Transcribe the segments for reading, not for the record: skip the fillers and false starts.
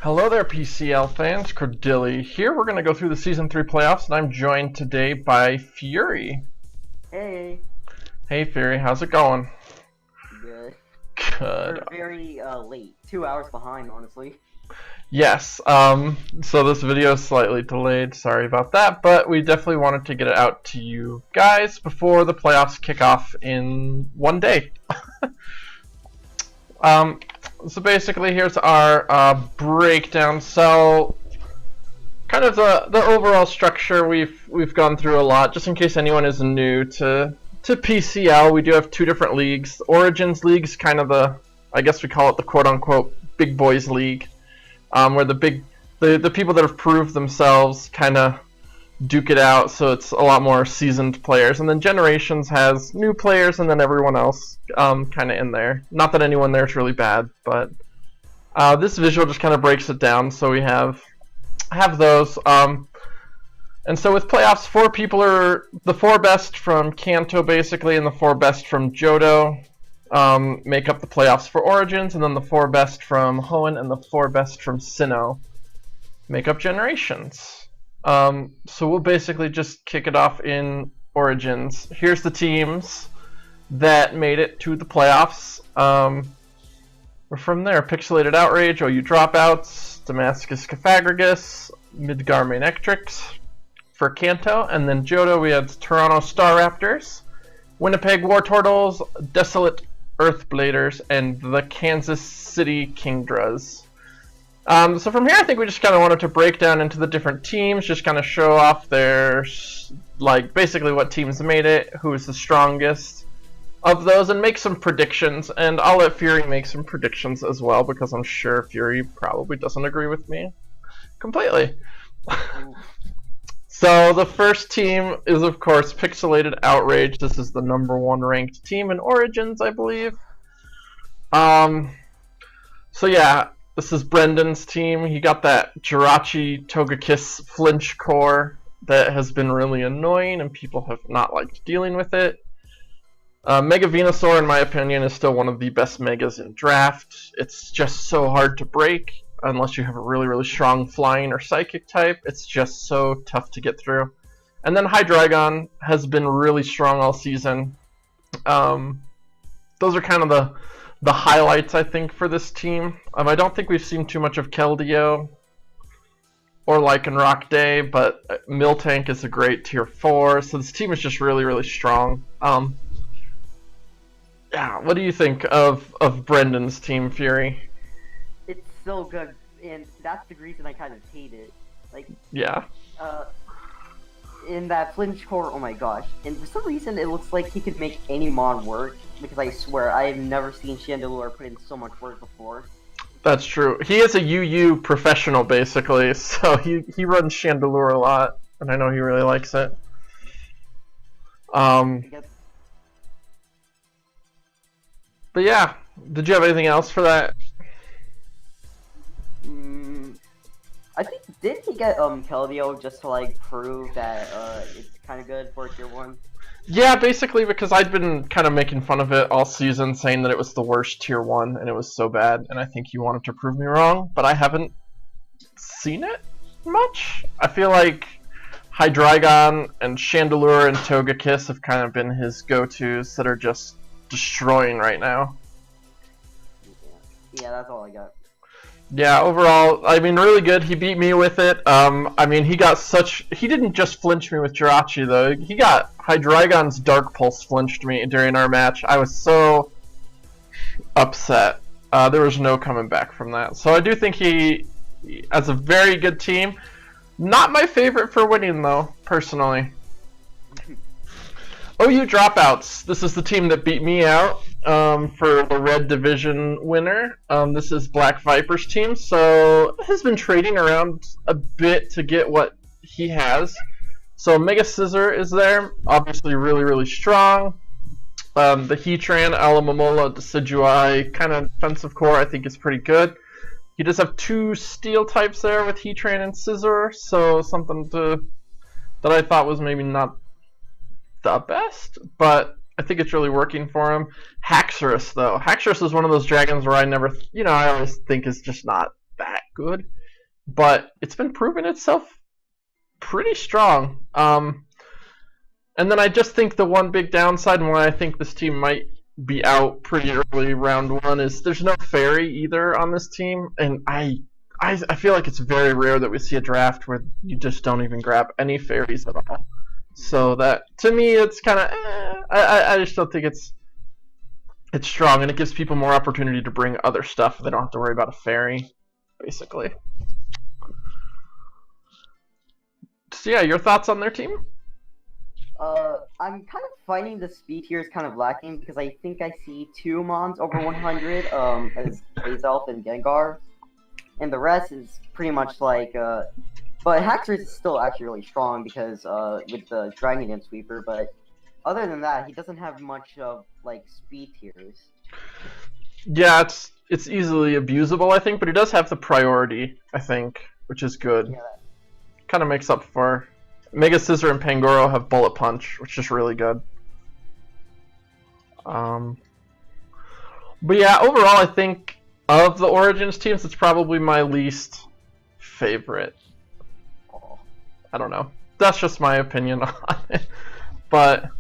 Hello there, PCL fans. Cordilli here. We're going to go through the Season 3 playoffs, and I'm joined today by Fury. Hey. Hey, Fury. How's it going? Good. Good. We're very late. 2 hours behind, honestly. Yes. So this video is slightly delayed. Sorry about that, but we definitely wanted to get it out to you guys before the playoffs kick off in one day. So basically, here's our breakdown. So, kind of the overall structure we've gone through a lot. Just in case anyone is new to PCL, we do have two different leagues. Origins League's kind of I guess we call it the quote-unquote Big Boys League, where the people that have proved themselves kind of duke it out, so it's a lot more seasoned players. And then Generations has new players and then everyone else kind of in there. Not that anyone there is really bad, but this visual just kind of breaks it down. So we have those. And so with playoffs, 4 people are the 4 best from Kanto basically, and the 4 best from Johto make up the playoffs for Origins, and then the 4 best from Hoenn and the 4 best from Sinnoh make up Generations. So we'll basically just kick it off in Origins. Here's the teams that made it to the playoffs. We're from there. Pixelated Outrage, OU Dropouts, Damascus Caphagrigus, Midgar Manectrix for Kanto, and then Johto we had Toronto Star Raptors, Winnipeg War Turtles, Desolate Earthbladers, and the Kansas City Kingdras. So from here, I think we just kind of wanted to break down into the different teams, just kind of show off their, basically what teams made it, who is the strongest of those, and make some predictions. And I'll let Fury make some predictions as well, because I'm sure Fury probably doesn't agree with me completely. So the first team is, of course, Pixelated Outrage. This is the #1 ranked team in Origins, I believe. So yeah. This is Brendan's team. He got that Jirachi Togekiss flinch core that has been really annoying and people have not liked dealing with it. Mega Venusaur, in my opinion, is still one of the best Megas in Draft. It's just so hard to break unless you have a really, really strong Flying or Psychic type. It's just so tough to get through. And then Hydreigon has been really strong all season. Those are kind of the highlights, I think, for this team. I don't think we've seen too much of Keldeo or Lycanroc Day, but Miltank is a great tier 4, so this team is just really, really strong. Yeah, what do you think of Brendan's team, Fury? It's so good, and that's the reason I kind of hate it. Yeah. In that flinch core, oh my gosh. And for some reason, it looks like he could make any mod work, because I swear, I have never seen Chandelure put in so much work before. That's true. He is a UU professional, basically, so he runs Chandelure a lot, and I know he really likes it. But yeah, did you have anything else for that? I think, didn't he get Keldeo just to prove that it's kind of good for tier 1? Yeah, basically because I'd been kind of making fun of it all season, saying that it was the worst tier 1 and it was so bad, and I think he wanted to prove me wrong, but I haven't seen it much. I feel like Hydreigon and Chandelure and Togekiss have kind of been his go-tos that are just destroying right now. Yeah, that's all I got. Yeah, overall, I mean, really good. He beat me with it. I mean, he didn't just flinch me with Jirachi, though. He got Hydreigon's Dark Pulse flinched me during our match. I was so upset. There was no coming back from that. So I do think he has a very good team. Not my favorite for winning, though, personally. OU Dropouts. This is the team that beat me out for the Red Division winner. This is Black Viper's team, so has been trading around a bit to get what he has. So Mega Scissor is there, obviously really, really strong. The Heatran, Alamomola, Decidueye, kind of defensive core, I think is pretty good. He does have 2 steel types there with Heatran and Scizor, so something that I thought was maybe not the best, but I think it's really working for him. Haxorus, though. Haxorus is one of those dragons where I always think is just not that good, but it's been proving itself pretty strong. And then I just think the one big downside and why I think this team might be out pretty early round one is there's no fairy either on this team, and I feel like it's very rare that we see a draft where you just don't even grab any fairies at all. So that, to me, it's kind of I just don't think it's strong, and it gives people more opportunity to bring other stuff. They don't have to worry about a fairy, basically. So yeah, your thoughts on their team? I'm kind of finding the speed here is kind of lacking because I think I see 2 Mons over 100 as Azelf and Gengar, and the rest is pretty much like but Haxorus is still actually really strong because with the Dragon Dance Sweeper, but other than that, he doesn't have much of like speed tiers. Yeah, it's easily abusable, I think, but he does have the priority, I think, which is good. Yeah. Kind of makes up for. Mega Scissor and Pangoro have Bullet Punch, which is really good. But yeah, overall, I think of the Origins teams, it's probably my least favorite. I don't know. That's just my opinion on it. But,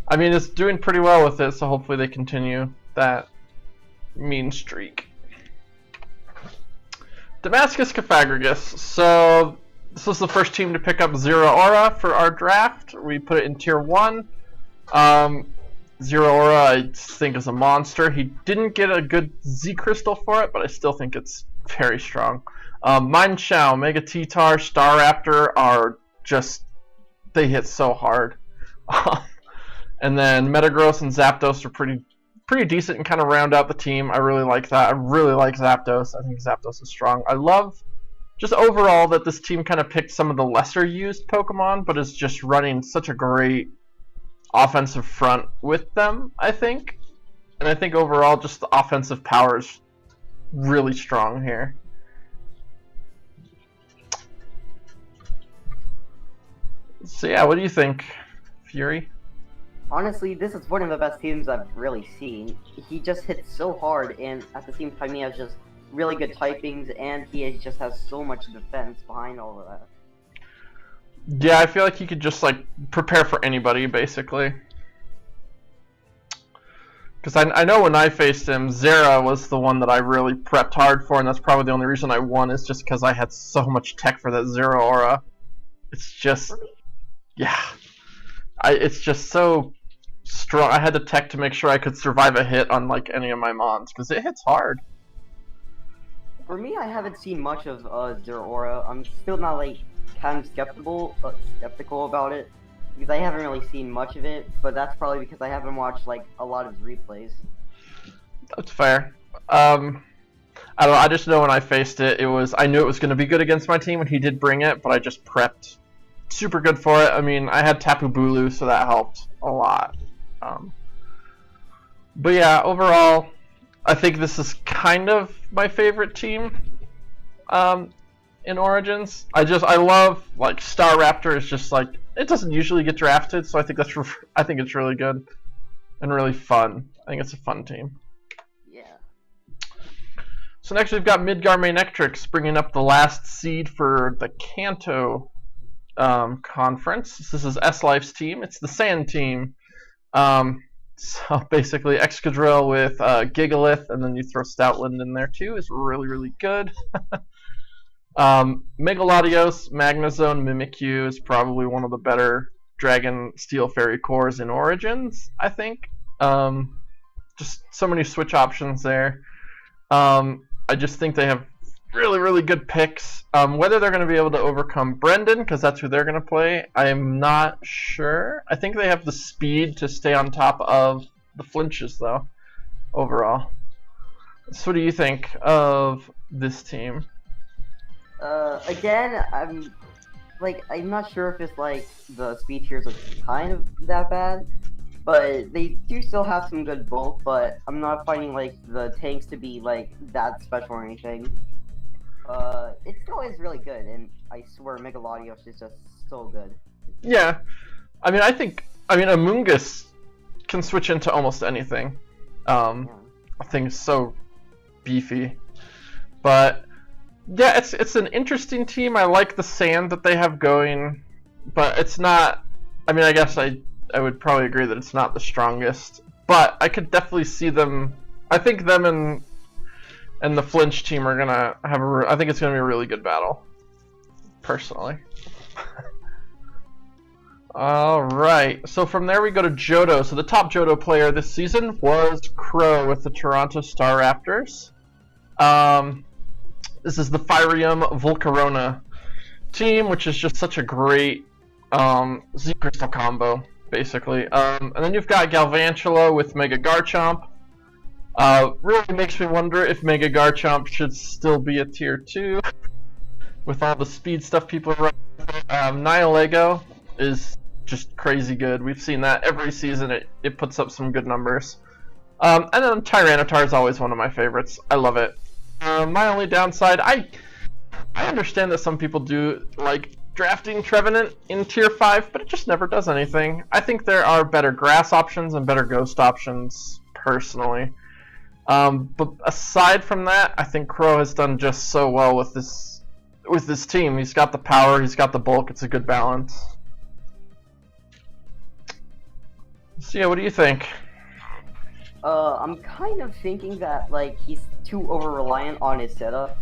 I mean, it's doing pretty well with it, so hopefully they continue that mean streak. Damascus Caphagrigus. So, this was the first team to pick up Zero Aura for our draft. We put it in Tier 1. Zero Aura, I think, is a monster. He didn't get a good Z Crystal for it, but I still think it's very strong. Mind Shao, Mega T-Tar, Staraptor are just... they hit so hard. And then Metagross and Zapdos are pretty decent and kind of round out the team. I really like that. I really like Zapdos. I think Zapdos is strong. I love... just overall that this team kind of picked some of the lesser used Pokemon, but is just running such a great offensive front with them, I think. And I think overall just the offensive power is really strong here. So yeah, what do you think, Fury? Honestly, this is one of the best teams I've really seen. He just hits so hard, and at the same time he has just really good typings, and he just has so much defense behind all of that. Yeah, I feel like he could just like prepare for anybody, basically. Because I know when I faced him, Zera was the one that I really prepped hard for, and that's probably the only reason I won, is just because I had so much tech for that Zero Aura. It's just... yeah. It's just so strong. I had the tech to make sure I could survive a hit on like any of my Mons, because it hits hard. For me, I haven't seen much of Zero Aura. I'm still not like kind of skeptical about it because I haven't really seen much of it. But that's probably because I haven't watched like a lot of his replays. That's fair. I don't know. I just know when I faced it, I knew it was going to be good against my team when he did bring it, but I just prepped super good for it. I mean, I had Tapu Bulu, so that helped a lot. But yeah, overall, I think this is kind of my favorite team in Origins. I love like Staraptor is just like, it doesn't usually get drafted, so I think it's really good and really fun. I think it's a fun team. Yeah. So next we've got Midgar Manectrix bringing up the last seed for the Kanto conference. This is S-Life's team. It's the Sand team. So basically Excadrill with Gigalith, and then you throw Stoutland in there too, is really, really good. Megalodios, Magnezone, Mimikyu is probably one of the better Dragon Steel Fairy cores in Origins, I think. Just so many switch options there. I just think they have really, really good picks. Whether they're going to be able to overcome Brendan, because that's who they're going to play, I am not sure. I think they have the speed to stay on top of the flinches, though, overall. So what do you think of this team? Again, I'm not sure if it's like the speed tiers are kind of that bad, but they do still have some good bulk, but I'm not finding like the tanks to be like that special or anything. It still is really good, and I swear Megalodios is just so good. Yeah, I mean, Amoonguss can switch into almost anything. I think it's so beefy. But Yeah, it's an interesting team. I like the sand that they have going, but it's not. I mean, I guess I would probably agree that it's not the strongest, but I could definitely see them. I think them and the Flinch team are gonna have I think it's gonna be a really good battle, personally. All right, so from there we go to Johto. So the top Johto player this season was Crow with the Toronto Star Raptors. This is the Firium Volcarona team, which is just such a great Z Crystal combo, basically. And then you've got Galvantula with Mega Garchomp. Really makes me wonder if Mega Garchomp should still be a tier 2 with all the speed stuff people are running. Nihilego is just crazy good. We've seen that every season. It puts up some good numbers. And then Tyranitar is always one of my favorites. I love it. My only downside, I understand that some people do like drafting Trevenant in tier 5, but it just never does anything. I think there are better grass options and better ghost options, personally. But aside from that, I think Crow has done just so well with this team. He's got the power, he's got the bulk, it's a good balance. So yeah, what do you think? I'm kind of thinking that like he's too over-reliant on his setup.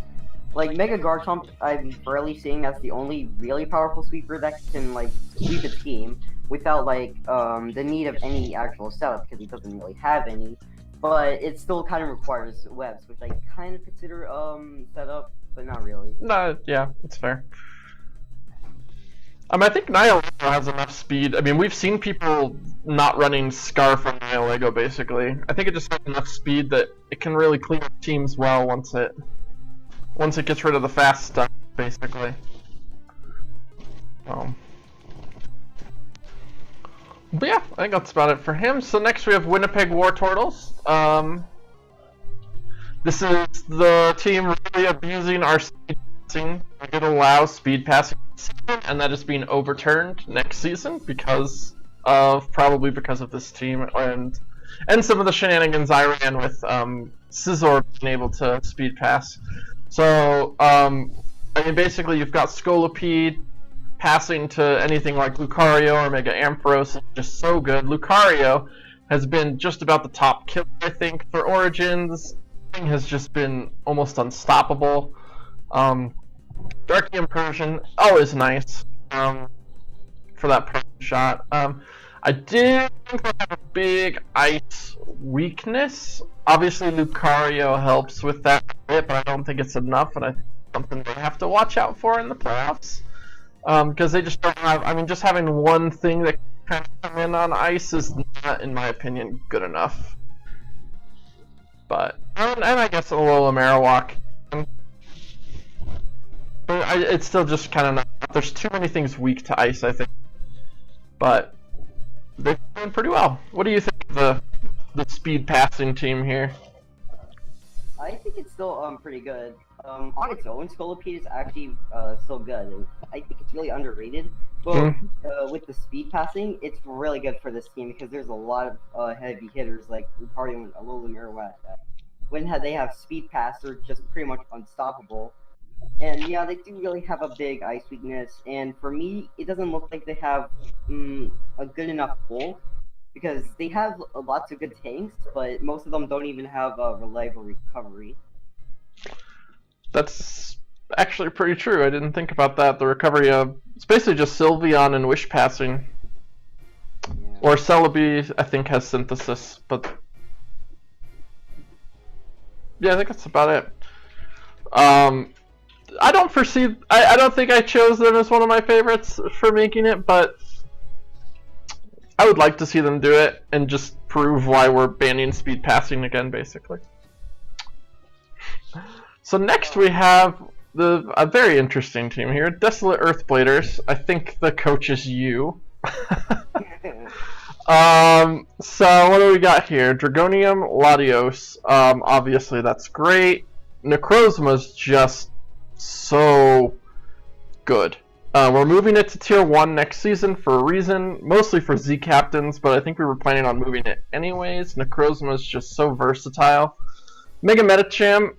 Like Mega Garchomp, I'm rarely seeing as the only really powerful sweeper that can like sweep a team without like the need of any actual setup because he doesn't really have any. But it still kind of requires webs, which I kind of consider setup, but not really. No, yeah, it's fair. I think Nihilego has enough speed. I mean, we've seen people not running Scarf on Nihilego, basically. I think it just has enough speed that it can really clean up teams well once it gets rid of the fast stuff, basically. But yeah, I think that's about it for him. So next we have Winnipeg War Turtles. This is the team really abusing our speed passing. We did allow speed passing this season, and that is being overturned next season probably because of this team and some of the shenanigans I ran with Scizor being able to speed pass. So I mean, basically you've got Scolipede passing to anything like Lucario or Mega Ampharos is just so good. Lucario has been just about the top killer, I think, for Origins. Thing has just been almost unstoppable. Darkium Persian, always nice for that Persian shot. I did think they have a big ice weakness. Obviously, Lucario helps with that a bit, but I don't think it's enough, and I think it's something they have to watch out for in the playoffs. Because they just don't have. I mean, just having one thing that can come in on ice is not, in my opinion, good enough. But and I guess a little Marowak. But it's still just kind of not. There's too many things weak to ice, I think. But they're doing pretty well. What do you think of the speed passing team here? I think it's still pretty good. On its own, Scolipede is actually still good. And I think it's really underrated. But with the speed passing, it's really good for this team because there's a lot of heavy hitters like Lucario and Alola Marowak. When they have speed pass, they're just pretty much unstoppable. And yeah, they do really have a big ice weakness. And for me, it doesn't look like they have a good enough pull because they have lots of good tanks, but most of them don't even have a reliable recovery. That's actually pretty true. I didn't think about that. The recovery of it's basically just Sylveon and Wish passing. Yeah. Or Celebi, I think, has synthesis, but yeah, I think that's about it. I don't foresee. I don't think I chose them as one of my favorites for making it, but I would like to see them do it and just prove why we're banning speed passing again, basically. So next we have a very interesting team here, Desolate Earthbladers. I think the coach is you. So what do we got here? Dragonium, Latios. Obviously that's great. Necrozma's just so good. We're moving it to tier 1 next season for a reason, mostly for Z captains, but I think we were planning on moving it anyways. Necrozma is just so versatile. Mega Medicham,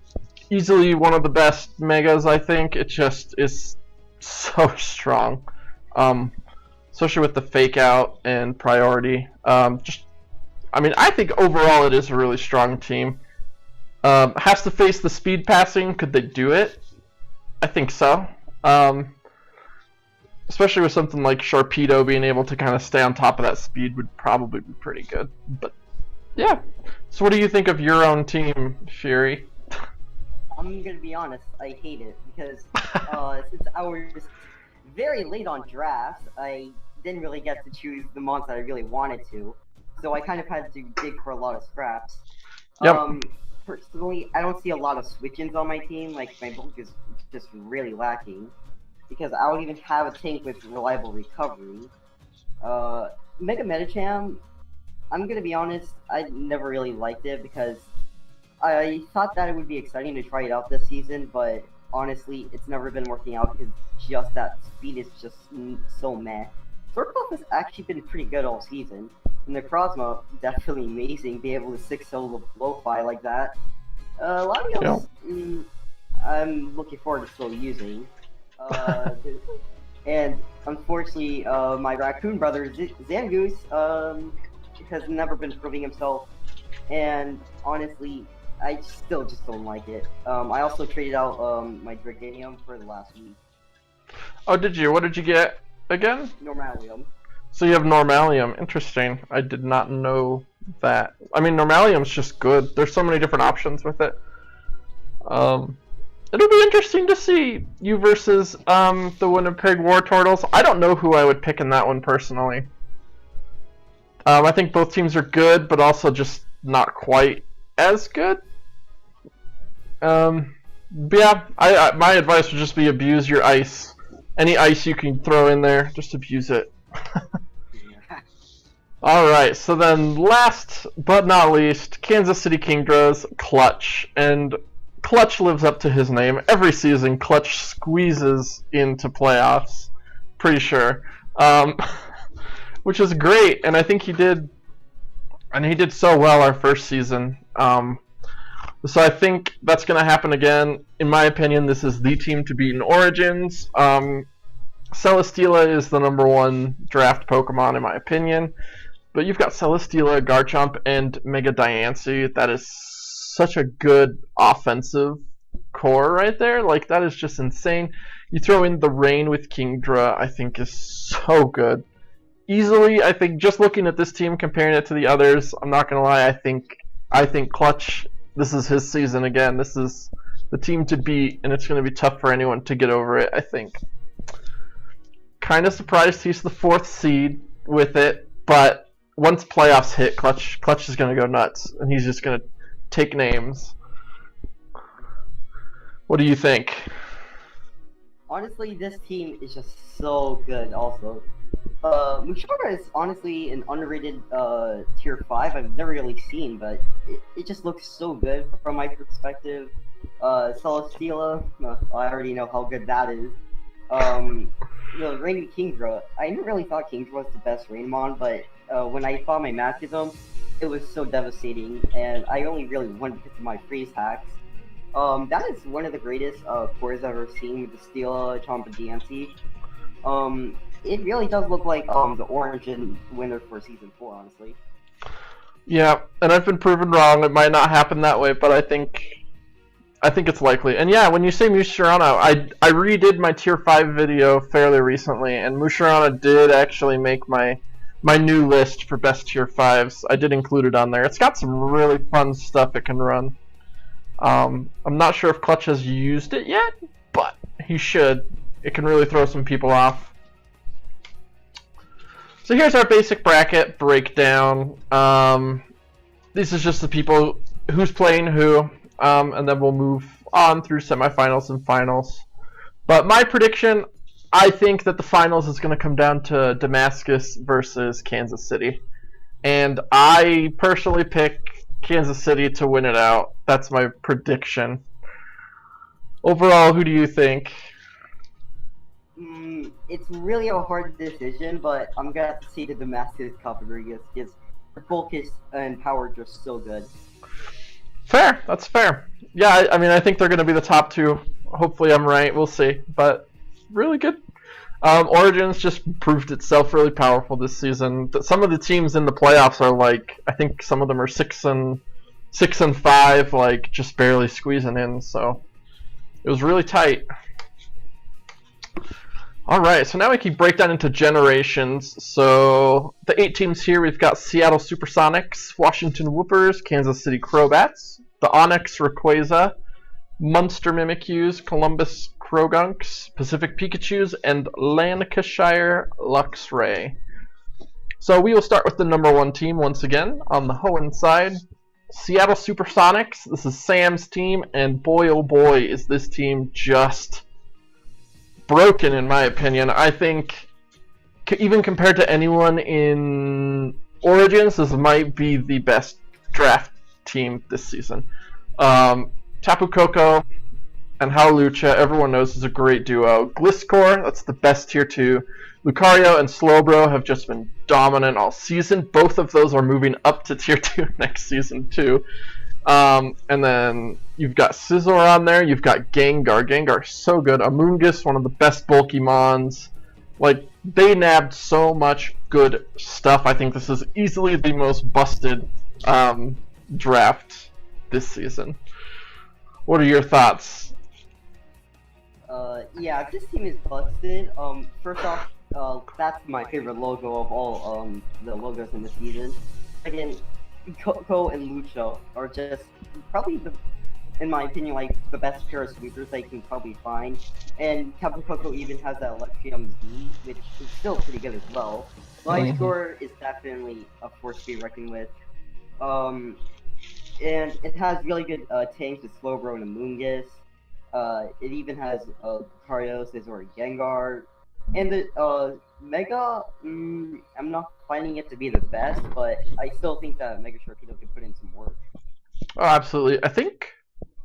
easily one of the best megas, I think. It just is so strong. Especially with the fake out and priority. I think overall it is a really strong team. Has to face the speed passing. Could they do it? I think so. Especially with something like Sharpedo being able to kind of stay on top of that speed would probably be pretty good. But yeah. So what do you think of your own team, Fury? I'm gonna be honest, I hate it because since I was very late on drafts, I didn't really get to choose the mons that I really wanted to, so I kind of had to dig for a lot of scraps. Yep. Personally, I don't see a lot of switch-ins on my team. Like, my bulk is just really lacking because I don't even have a tank with reliable recovery. Mega Medicham, I'm gonna be honest, I never really liked it because I thought that it would be exciting to try it out this season, but honestly, it's never been working out because just that speed is just so meh. Swordcloth has actually been pretty good all season, and the Necrozma, definitely amazing, be able to 6-0 Lo-Fi like that. Latios, I'm looking forward to still using. And unfortunately, my raccoon brother, Zangoose, has never been proving himself, and honestly, I still just don't like it. I also traded out my Draganium for the last week. Oh, did you? What did you get again? Normalium. So you have Normalium. Interesting. I did not know that. I mean, Normalium's just good. There's so many different options with it. It'll be interesting to see you versus the Winnipeg War Turtles. I don't know who I would pick in that one personally. I think both teams are good, but also just not quite as good. But yeah, my advice would just be abuse your ice. Any ice you can throw in there, just abuse it. Alright, so then last but not least, Kansas City Kingdras, Clutch. And Clutch lives up to his name. Every season, Clutch squeezes into playoffs. Pretty sure. Which is great, and I think he did so well our first season. So I think that's going to happen again. In my opinion, this is the team to beat in Origins. Celesteela is the #1 draft Pokemon in my opinion. But you've got Celesteela, Garchomp, and Mega Diancie. That is such a good offensive core right there. Like, that is just insane. You throw in the Rain with Kingdra, I think is so good. Easily, I think, just looking at this team, comparing it to the others, I'm not going to lie, I think Clutch, this is his season again. This is the team to beat, and it's going to be tough for anyone to get over it, I think. Kind of surprised he's the 4th seed with it, but once playoffs hit, Clutch is going to go nuts, and he's just going to take names. What do you think? Honestly, this team is just so good also. Mushara is honestly an underrated tier 5 I've never really seen, but it just looks so good from my perspective. Celesteela, I already know how good that is. Rain Kingdra, I never really thought Kingdra was the best Rainmon, but when I fought my match with him, it was so devastating, and I only really won because of my freeze hacks. That is one of the greatest cores I've ever seen with the Steela, Chomp, and DMC. It really does look like the Origin winner for Season 4, honestly. Yeah, and I've been proven wrong. It might not happen that way, but I think it's likely. And yeah, when you say Musharana, I redid my Tier 5 video fairly recently, and Musharana did actually make my new list for best Tier 5s. I did include it on there. It's got some really fun stuff it can run. I'm not sure if Clutch has used it yet, but he should. It can really throw some people off. So here's our basic bracket breakdown. This is just the people who's playing who, and then we'll move on through semifinals and finals. But my prediction, I think that the finals is going to come down to Damascus versus Kansas City. And I personally pick Kansas City to win it out. That's my prediction. Overall, who do you think? It's really a hard decision, but I'm gonna have to see the Damascus Cup because the bulk and power are just so good. Fair. That's fair. Yeah, I mean, I think they're going to be the top two. Hopefully, I'm right. We'll see. But really good. Origins just proved itself really powerful this season. Some of the teams in the playoffs are like, I think some of them are 6-5, like just barely squeezing in. So it was really tight. All right, so now we can break down into generations. So the 8 teams here, we've got Seattle Supersonics, Washington Whoopers, Kansas City Crowbats, the Onyx Rayquaza, Munster Mimikyus, Columbus Crogunks, Pacific Pikachus, and Lancashire Luxray. So we will start with the number 1 team once again on the Hoenn side. Seattle Supersonics. This is Sam's team, and boy oh boy is this team just broken in my opinion. I think even compared to anyone in Origins, this might be the best draft team this season. Tapu Koko and Howlucha, everyone knows, is a great duo. Gliscor, that's the best tier 2. Lucario and Slowbro have just been dominant all season. Both of those are moving up to tier 2 next season too. And then you've got Scizor on there. You've got Gengar. Gengar's so good. Amoonguss, one of the best bulky mons. Like, they nabbed so much good stuff. I think this is easily the most busted draft this season. What are your thoughts? Yeah, this team is busted. First off, that's my favorite logo of all the logos in the season. Again, Coco and Lucha are just probably in my opinion, like the best pair of sweepers they can probably find. And Tapu Koko even has that Electrium Z, which is still pretty good as well. Life Score is definitely a force to be reckoned with. And it has really good tanks with Slowbro and Amoonguss. It even has Lucario, Scizor, and Gengar. And the Mega, I'm not finding it to be the best, but I still think that Mega Sharpedo can put in some work. Oh, absolutely. I think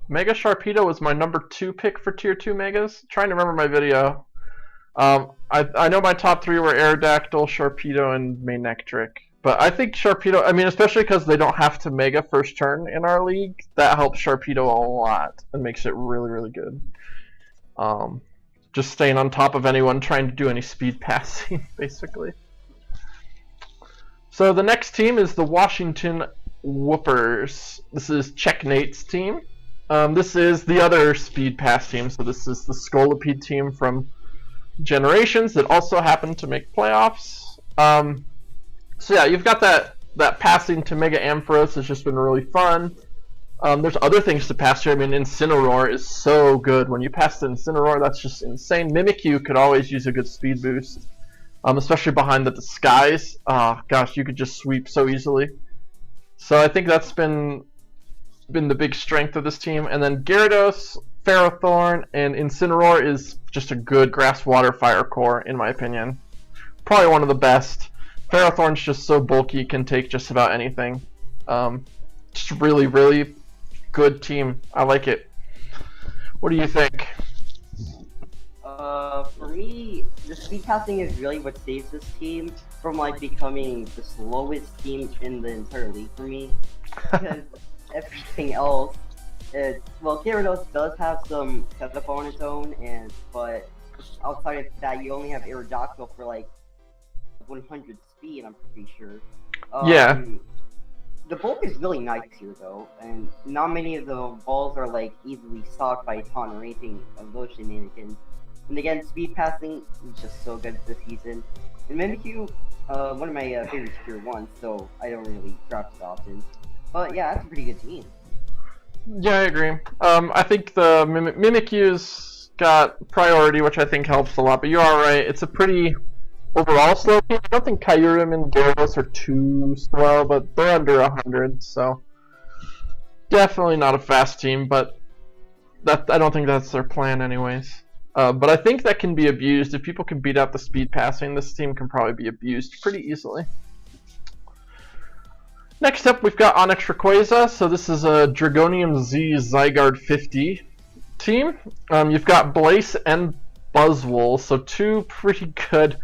Mega Sharpedo was my number 2 pick for tier 2 Megas. Trying to remember my video. I know my top 3 were Aerodactyl, Sharpedo, and Manectric. But I think Sharpedo, I mean, especially because they don't have to Mega first turn in our league, that helps Sharpedo a lot and makes it really, really good. Just staying on top of anyone trying to do any speed passing, basically. So the next team is the Washington Whoopers. This is Checknate's team. This is the other speed pass team, so this is the Scolipede team from Generations that also happened to make playoffs. So yeah, you've got that passing to Mega Ampharos has just been really fun. There's other things to pass here. I mean, Incineroar is so good. When you pass the Incineroar, that's just insane. Mimikyu could always use a good speed boost, especially behind the Disguise. Gosh, you could just sweep so easily. So I think that's been the big strength of this team. And then Gyarados, Ferrothorn, and Incineroar is just a good Grass, Water, Fire core, in my opinion. Probably one of the best. Ferrothorn's just so bulky, can take just about anything. Just really, really good team. I like it. What do you think? For me, the speed passing is really what saves this team from like becoming the slowest team in the entire league for me. Because everything else, well, Gyarados does have some setup on its own, but outside of that, you only have Aerodactyl for like 100 speed, I'm pretty sure. Yeah. The bulk is really nice here though, and not many of the balls are like easily stocked by taunt or anything of those shenanigans. And again, speed passing is just so good this season. And Mimikyu, one of my favorites tier 1, so I don't really draft it often. But yeah, that's a pretty good team. Yeah, I agree. I think the Mimikyu's got priority, which I think helps a lot, but you are right. It's a pretty overall slow team. I don't think Kyurem and Gyarados are too slow, but they're under 100, so definitely not a fast team, but I don't think that's their plan anyways. But I think that can be abused. If people can beat out the speed passing, this team can probably be abused pretty easily. Next up, we've got Onyx Rayquaza. So this is a Dragonium Z Zygarde 50 team. You've got Blaze and Buzzwole, so 2 pretty good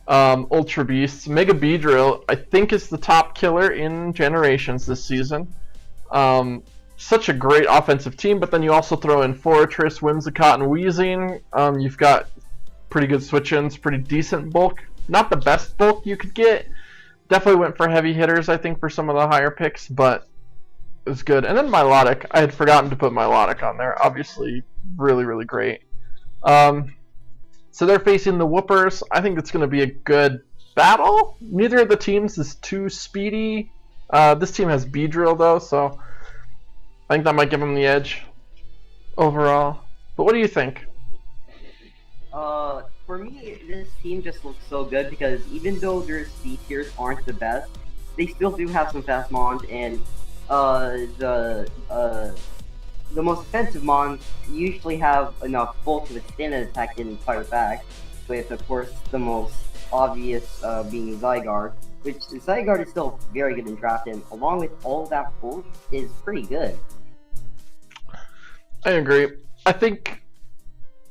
Ultra Beasts. Mega Beedrill, I think, is the top killer in Generations this season. such a great offensive team, but then you also throw in Fortress, Whimsicott, and Weezing. You've got pretty good switch-ins, pretty decent bulk. Not the best bulk you could get. Definitely went for heavy hitters, I think, for some of the higher picks, but it was good. And then Milotic. I had forgotten to put Milotic on there. Obviously, really, really great. So they're facing the Whoopers. I think it's going to be a good battle. Neither of the teams is too speedy. This team has Beedrill, though, so I think that might give them the edge overall. But what do you think? For me, this team just looks so good because even though their speed tiers aren't the best, they still do have some fast mons, and the most offensive mons usually have enough bulk to withstand an attack and fire back, with of course the most obvious being Zygarde, which Zygarde is still very good in draft, and along with all that bulk is pretty good. I agree. I think,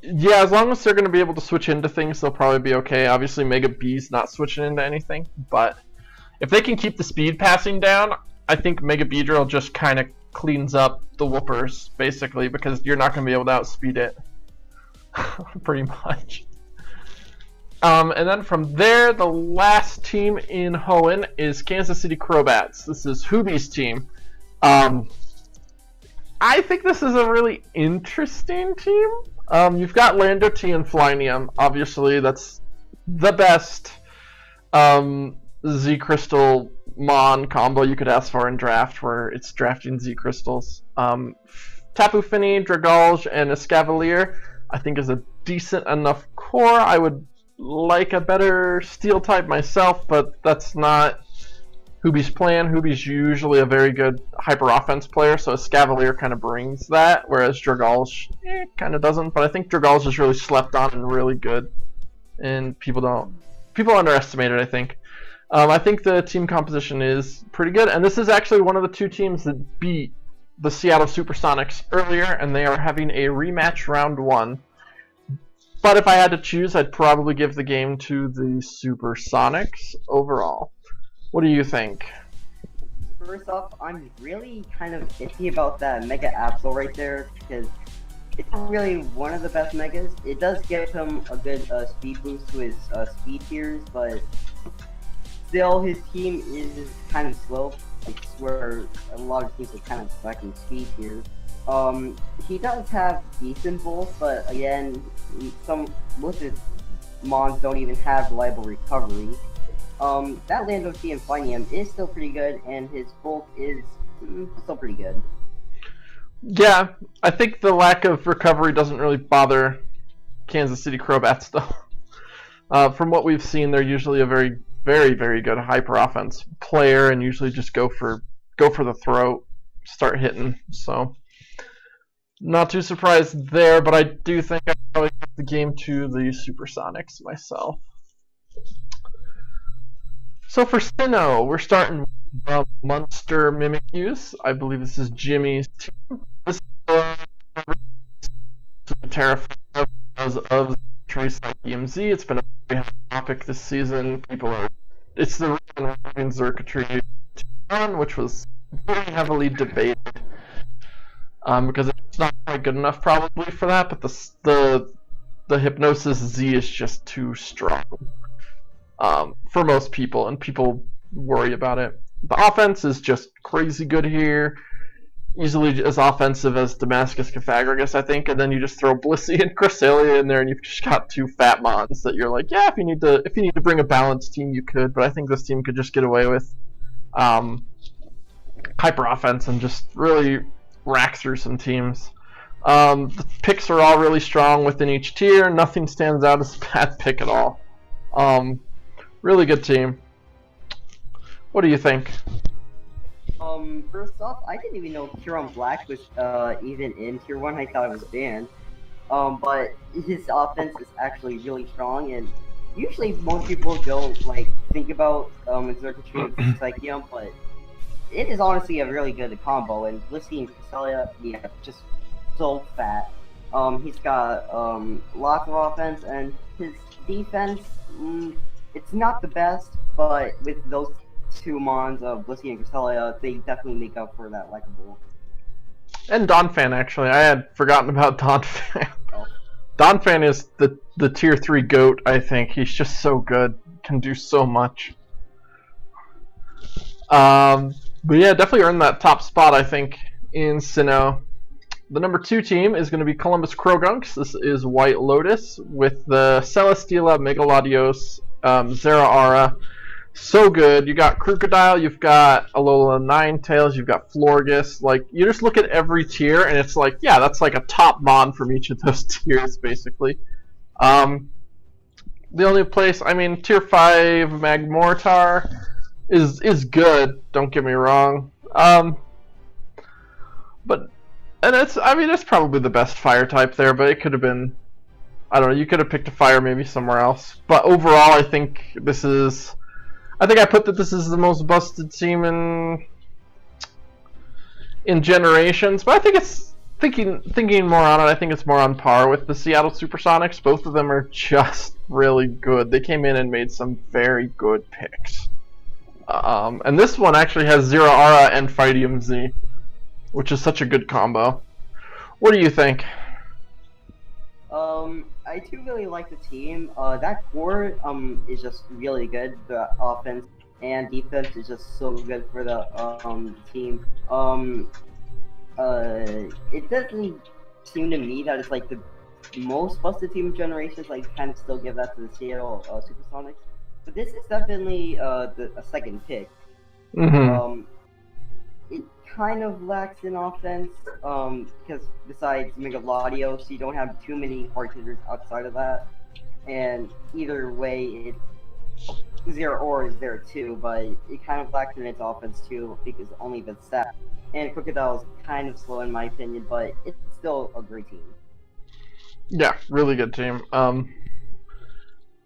yeah, as long as they're going to be able to switch into things, they'll probably be okay. Obviously, Mega B's not switching into anything, but if they can keep the speed passing down, I think Mega Beedrill just kind of cleans up the Whoopers, basically, because you're not going to be able to outspeed it. Pretty much. And then from there, the last team in Hoenn is Kansas City Crobats. This is Hubie's team. I think this is a really interesting team. You've got Lando T and Flynium. Obviously, that's the best Z Crystal Mon combo you could ask for in draft, where it's drafting Z Crystals. Tapu Fini, Dragalge, and Escavalier, I think, is a decent enough core. I would like a better Steel type myself, but that's not Hubie's plan. Hubie's usually a very good hyper offense player, so Escavalier kind of brings that, whereas Dragalge kind of doesn't. But I think Dragalge is really slept on and really good, and people underestimate it, I think. I think the team composition is pretty good, and this is actually one of the two teams that beat the Seattle Supersonics earlier, and they are having a rematch round 1. But if I had to choose, I'd probably give the game to the Supersonics overall. What do you think? First off, I'm really kind of iffy about that Mega Absol right there, because it's not really one of the best Megas. It does give him a good speed boost to his speed tiers, but still his team is kind of slow. I swear a lot of teams are kind of lacking speed tiers. He does have decent bulk, but again, most of his mons don't even have reliable recovery. That Lando T and Flynium is still pretty good, and his bulk is still pretty good. Yeah, I think the lack of recovery doesn't really bother Kansas City Crobats, though. From what we've seen, they're usually a very, very, very good hyper offense player, and usually just go for the throat, start hitting. So, not too surprised there, but I do think I'd probably give the game to the Supersonics myself. So for Sinnoh, we're starting with Monster Mimikyu. I believe this is Jimmy's team. This is terrifying because of choice like EMZ. It's been a very hot topic this season. It's the reason why Xurkitree on, which was very heavily debated. Because it's not quite good enough probably for that, but the Hypnosis Z is just too strong for most people, and people worry about it. The offense is just crazy good here, easily as offensive as Damascus Cafagragus, I think, and then you just throw Blissey and Cresselia in there, and you've just got two fat mons that you're like, yeah, if you need to bring a balanced team, you could, but I think this team could just get away with hyper offense and just really rack through some teams. The picks are all really strong within each tier. Nothing stands out as a bad pick at all. Really good team. What do you think? First off, I didn't even know Huron Black was even in Tier 1. I thought it was banned. But his offense is actually really strong, and usually most people don't think about Xurkitree and Psychium, but it is honestly a really good combo. And Blissey and Cresselia, yeah, just so fat. He's got lots of offense, and his defense, it's not the best, but with those two mons of Blissey and Cresselia, they definitely make up for that likable. And Donphan, actually. I had forgotten about Donphan. Oh. Donphan is the tier 3 GOAT, I think. He's just so good. Can do so much. But yeah, definitely earned that top spot, I think, in Sinnoh. The number 2 team is going to be Columbus Crogunks. This is White Lotus with the Celesteela, Megalodios, Zeraora. So good. You got Crocodile, you've got Alola Ninetales, you've got Florges. Like, you just look at every tier, and it's like, yeah, that's like a top mon from each of those tiers, basically. The only place, I mean, tier 5 Magmortar is good. Don't get me wrong. But and it's probably the best fire type there, but it could have been, I don't know, you could have picked a fire maybe somewhere else. But overall, I think I put that this is the most busted team in generations, but I think it's thinking more on it. I think it's more on par with the Seattle Supersonics. Both of them are just really good. They came in and made some very good picks. And this one actually has Zeraora and Phytium Z, which is such a good combo. What do you think? I do really like the team. That core is just really good. The offense and defense is just so good for the team. It doesn't seem to me that it's like the most busted team of generations. Like, kind of still give that to the Seattle Supersonics, but this is definitely a second pick. Mm-hmm. It kind of lacks in offense, because besides Megalodios, you don't have too many hard hitters outside of that. And either way, Zeraora is there too, but it kind of lacks in its offense too, because only the stat. And Crocodile is kind of slow in my opinion, but it's still a great team. Yeah, really good team.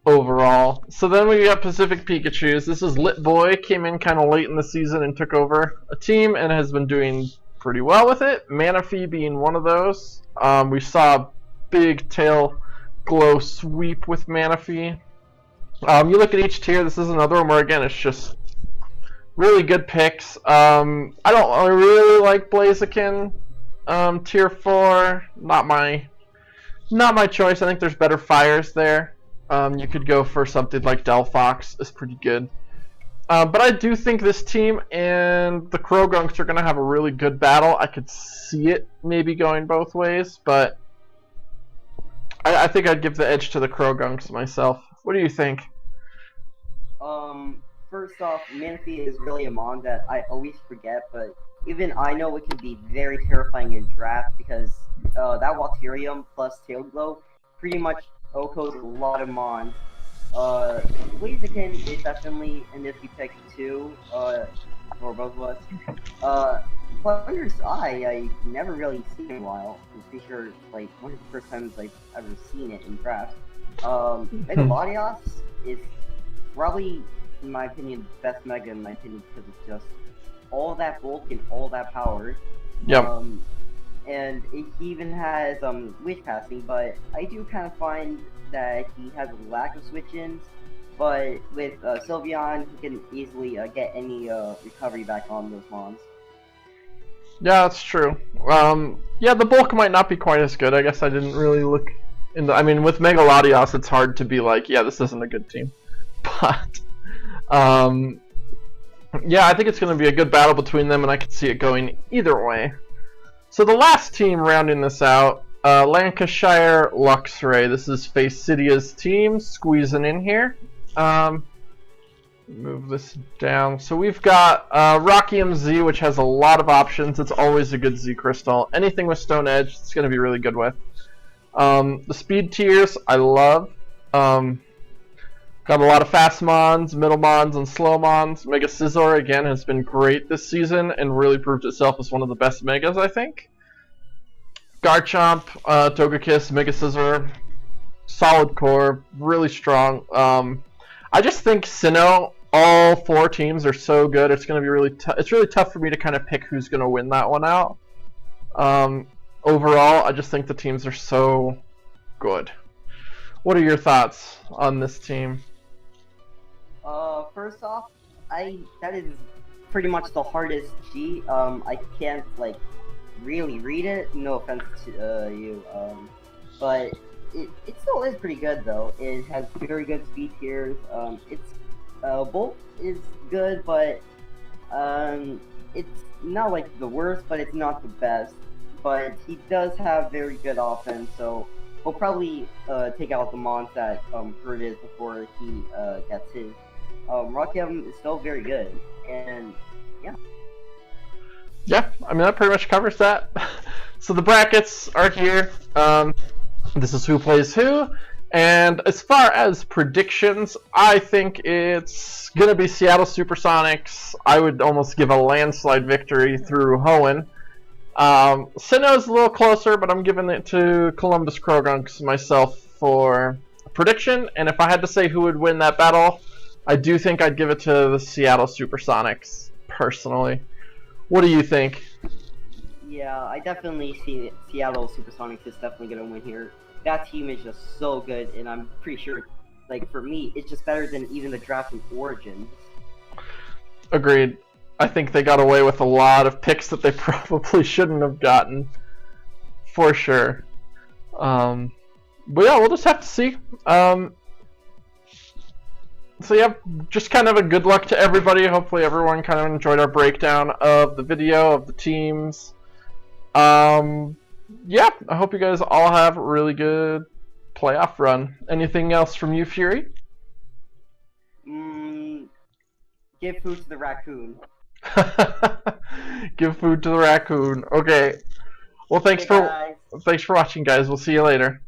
Overall. So then we got Pacific Pikachus. This is Lit Boy, came in kind of late in the season and took over a team and has been doing pretty well with it. Manaphy being one of those. We saw a big tail glow sweep with Manaphy. You look at each tier, this is another one where, again, it's just really good picks. I really like Blaziken. Tier 4, not my choice. I think there's better fires there. You could go for something like Delphox, is pretty good. But I do think this team and the Crogunks are going to have a really good battle. I could see it maybe going both ways, but I think I'd give the edge to the Crogunks myself. What do you think? First off, Manaphy is really a mon that I always forget, but even I know it can be very terrifying in draft because that Waterium plus Tailglow pretty much OHKOs a lot of mons. Blaziken is definitely a nifty pick too, for both of us. Plunder's Eye, I never really seen in a while. I'm pretty sure, like, one of the first times I've ever seen it in draft. Megalodios is probably, in my opinion, the best Mega in my opinion because it's just all that bulk and all that power. Yep. And it even has Wish Passing, but I do kind of find that he has a lack of switch-ins. But with Sylveon, he can easily get any recovery back on those mons. Yeah, that's true. Yeah, the bulk might not be quite as good. I guess I didn't really look into. I mean, with Megalodios, it's hard to be like, yeah, this isn't a good team. But yeah, I think it's going to be a good battle between them, and I could see it going either way. So the last team rounding this out, Lancashire Luxray. This is Facidia's team, squeezing in here. Move this down. So we've got Rockium Z, which has a lot of options. It's always a good Z crystal. Anything with Stone Edge, it's going to be really good with. The speed tiers, I love. Got a lot of fast mons, middle mons, and slow mons. Mega Scizor, again, has been great this season and really proved itself as one of the best megas, I think. Garchomp, Togekiss, Mega Scizor, solid core, really strong. I just think Sinnoh, all 4 teams are so good. It's going to be really it's really tough for me to kind of pick who's going to win that one out. Overall, I just think the teams are so good. What are your thoughts on this team? First off, that is pretty much the hardest G. I can't like really read it. No offense to you, but it still is pretty good though. It has very good speed tiers. It's Bolt is good, but it's not like the worst, but it's not the best. But he does have very good offense, so he'll probably take out the mons that Hurt is before he gets his. Rakim is still very good, and yeah. Yeah, I mean that pretty much covers that. So the brackets are here. This is who plays who, and as far as predictions, I think it's gonna be Seattle SuperSonics. I would almost give a landslide victory through Hoenn. Sinnoh's a little closer, but I'm giving it to Columbus Krogunks myself for a prediction. And if I had to say who would win that battle, I do think I'd give it to the Seattle SuperSonics personally. What do you think? Yeah, I definitely see Seattle SuperSonics is definitely gonna win here. That team is just so good, and I'm pretty sure, like for me, it's just better than even the draft in Origins. Agreed. I think they got away with a lot of picks that they probably shouldn't have gotten, for sure. But yeah, we'll just have to see. So yeah, just kind of a good luck to everybody. Hopefully everyone kind of enjoyed our breakdown of the video, of the teams. Yeah, I hope you guys all have a really good playoff run. Anything else from you, Fury? Give food to the raccoon. Give food to the raccoon. Okay. Well, thanks for watching, guys. We'll see you later.